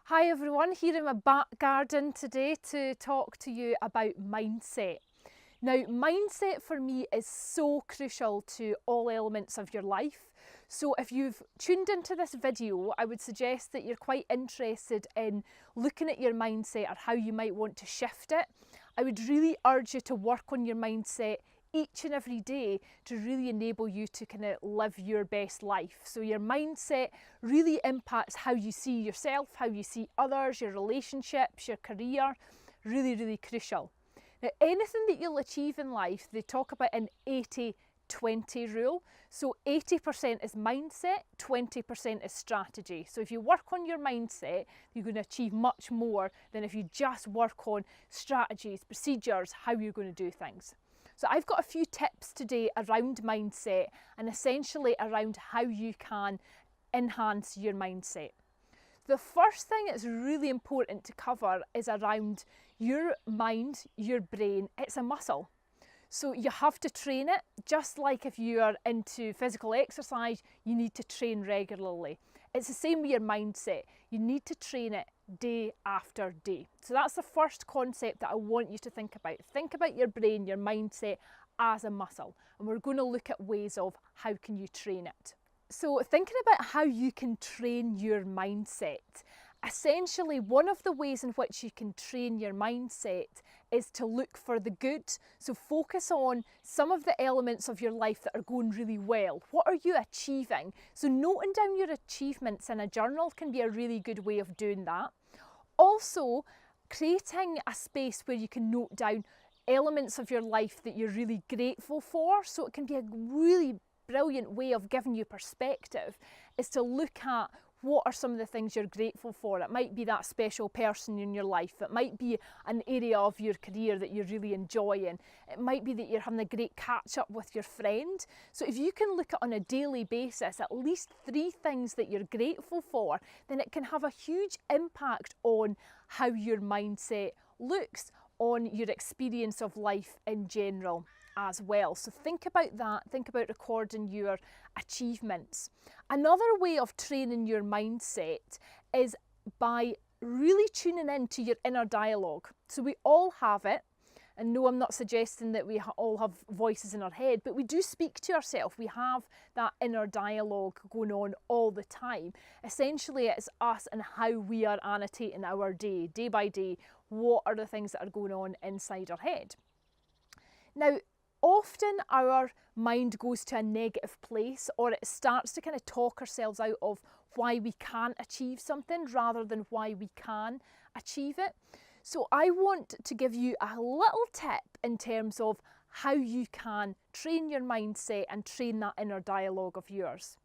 Hi everyone, here in my back garden today to talk to you about mindset. Now, mindset for me is so crucial to all elements of your life. So if you've tuned into this video, I would suggest that you're quite interested in looking at your mindset or how you might want to shift it. I would really urge you to work on your mindset each and every day to really enable you to kind of live your best life. So your mindset really impacts how you see yourself, how you see others, your relationships, your career. Really, really crucial. Now, anything that you'll achieve in life, they talk about an 80-20 rule. So 80% is mindset, 20% is strategy. So if you work on your mindset, you're going to achieve much more than if you just work on strategies, procedures, how you're going to do things. So I've got a few tips today around mindset and essentially around how you can enhance your mindset. The first thing that's really important to cover is around your mind, your brain. It's a muscle. So you have to train it, just like if you are into physical exercise, you need to train regularly. It's the same with your mindset. You need to train it day after day. So that's the first concept that I want you to think about. Think about your brain, your mindset as a muscle. And we're going to look at ways of how can you train it. So thinking about how you can train your mindset. Essentially, one of the ways in which you can train your mindset is to look for the good. So focus on some of the elements of your life that are going really well. What are you achieving? So noting down your achievements in a journal can be a really good way of doing that. Also, creating a space where you can note down elements of your life that you're really grateful for. So it can be a really brilliant way of giving you perspective, is to look at what are some of the things you're grateful for. It might be that special person in your life. It might be an area of your career that you're really enjoying. It might be that you're having a great catch up with your friend. So if you can look at on a daily basis at least 3 things that you're grateful for, then it can have a huge impact on how your mindset looks, on your experience of life in general as well. So think about that, think about recording your achievements. Another way of training your mindset is by really tuning into your inner dialogue. So we all have it, and no, I'm not suggesting that we all have voices in our head, but we do speak to ourselves. We have that inner dialogue going on all the time. Essentially, it's us and how we are annotating our day by day. What are the things that are going on inside our head? Now, often our mind goes to a negative place, or it starts to kind of talk ourselves out of why we can't achieve something rather than why we can achieve it. So I want to give you a little tip in terms of how you can train your mindset and train that inner dialogue of yours.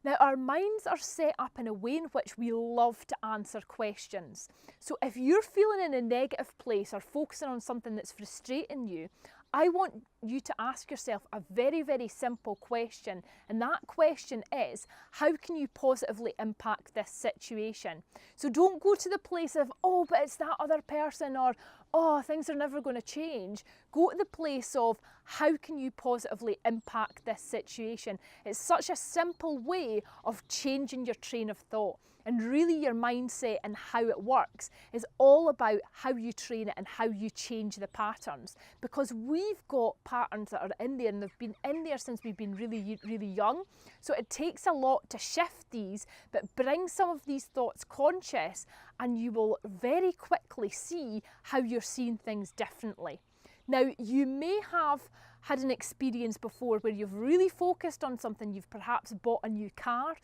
Now, our minds are set up in a way in which we love to answer questions. So if you're feeling in a negative place or focusing on something that's frustrating you, I want you to ask yourself a very, very simple question. And that question is, how can you positively impact this situation? So don't go to the place of, oh, but it's that other person, or, oh, things are never going to change. Go to the place of, how can you positively impact this situation? It's such a simple way of changing your train of thought. And really your mindset and how it works is all about how you train it and how you change the patterns. Because we've got patterns that are in there, and they've been in there since we've been really, really young. So it takes a lot to shift these, but bring some of these thoughts conscious, and you will very quickly see how you're seeing things differently. Now, you may have had an experience before where you've really focused on something. You've perhaps bought a new car.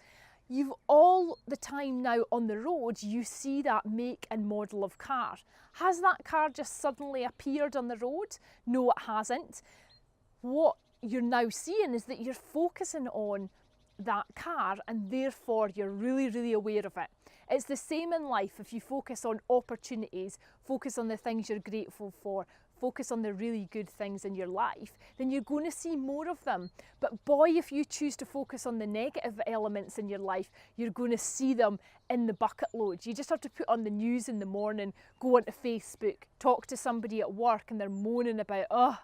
You've all the time now on the road, you see that make and model of car. Has that car just suddenly appeared on the road? No, it hasn't. What you're now seeing is that you're focusing on that car, and therefore you're really, really aware of it. It's the same in life. If you focus on opportunities, focus on the things you're grateful for, focus on the really good things in your life, then you're going to see more of them. But boy, if you choose to focus on the negative elements in your life, you're going to see them in the bucket loads. You just have to put on the news in the morning, go onto Facebook, talk to somebody at work, and they're moaning about, oh,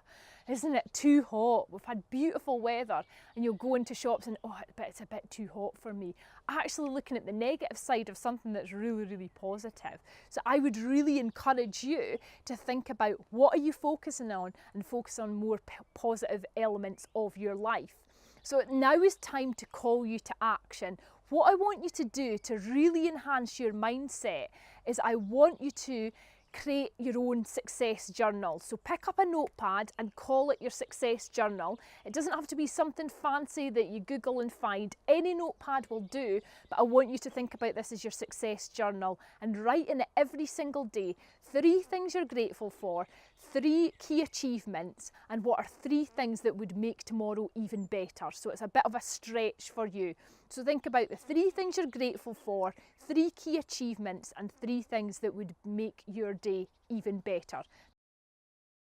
isn't it too hot? We've had beautiful weather, and you'll go into shops and, oh, it's a bit too hot for me. Actually looking at the negative side of something that's really, really positive. So I would really encourage you to think about what are you focusing on, and focus on more positive elements of your life. So now is time to call you to action. What I want you to do to really enhance your mindset is I want you to create your own success journal. So pick up a notepad and call it your success journal. It doesn't have to be something fancy that you Google and find. Any notepad will do, but I want you to think about this as your success journal and write in it every single day 3 things you're grateful for, 3 key achievements, and what are 3 things that would make tomorrow even better. So it's a bit of a stretch for you. So think about the 3 things you're grateful for, 3 key achievements, and 3 things that would make your day even better.